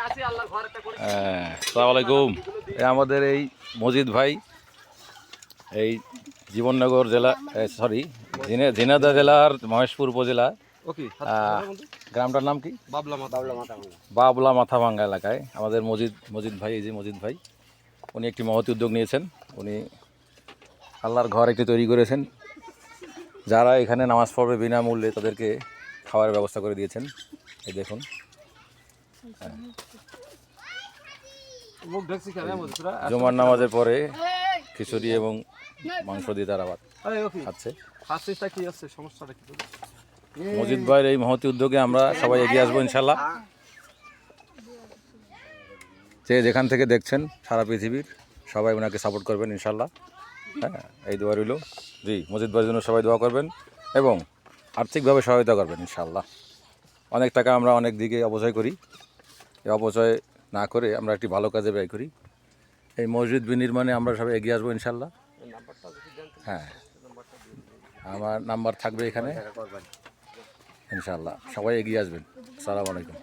আসসালামু আলাইকুম। আমাদের এই মজিদ ভাই এই জীবননগর জেলা সরি ঝিনাইদহ জেলার মহেশপুর উপজেলা গ্রামটার নাম কি বাবলা মাথাভাঙ্গা এলাকায় আমাদের মজিদ ভাই, এই যে মজিদ ভাই, উনি একটি মহৎ উদ্যোগ নিয়েছেন। উনি আল্লাহর ঘর একটি তৈরি করেছেন। যারা এখানে নামাজ পড়বে বিনামূল্যে তাদেরকে খাওয়ার ব্যবস্থা করে দিয়েছেন। এই দেখুন, জুমার নামাজের পরে খিচুড়ি এবং মাংস দিয়ে তারা খাচ্ছে। মজিদ ভাইয়ের এই মহতি উদ্যোগে আমরা সবাই এগিয়ে আসবো ইনশাল্লাহ। যে যেখান থেকে দেখছেন সারা পৃথিবীর সবাই ওনাকে সাপোর্ট করবেন ইনশাল্লাহ। হ্যাঁ, এই দোয়া রইল। জি, মজিদ ভাইয়ের জন্য সবাই দোয়া করবেন এবং আর্থিকভাবে সহায়তা করবেন ইনশাল্লাহ। অনেক টাকা আমরা অনেক দিকে অপচয় করি, এই অপচয় না করে আমরা একটি ভালো কাজে ব্যয় করি। এই মসজিদ বিনির্মাণে আমরা সবাই এগিয়ে আসবো ইনশাল্লাহ। হ্যাঁ, আমার নাম্বার থাকবে এখানে ইনশাল্লাহ। সবাই এগিয়ে আসবেন। আসসালামু আলাইকুম।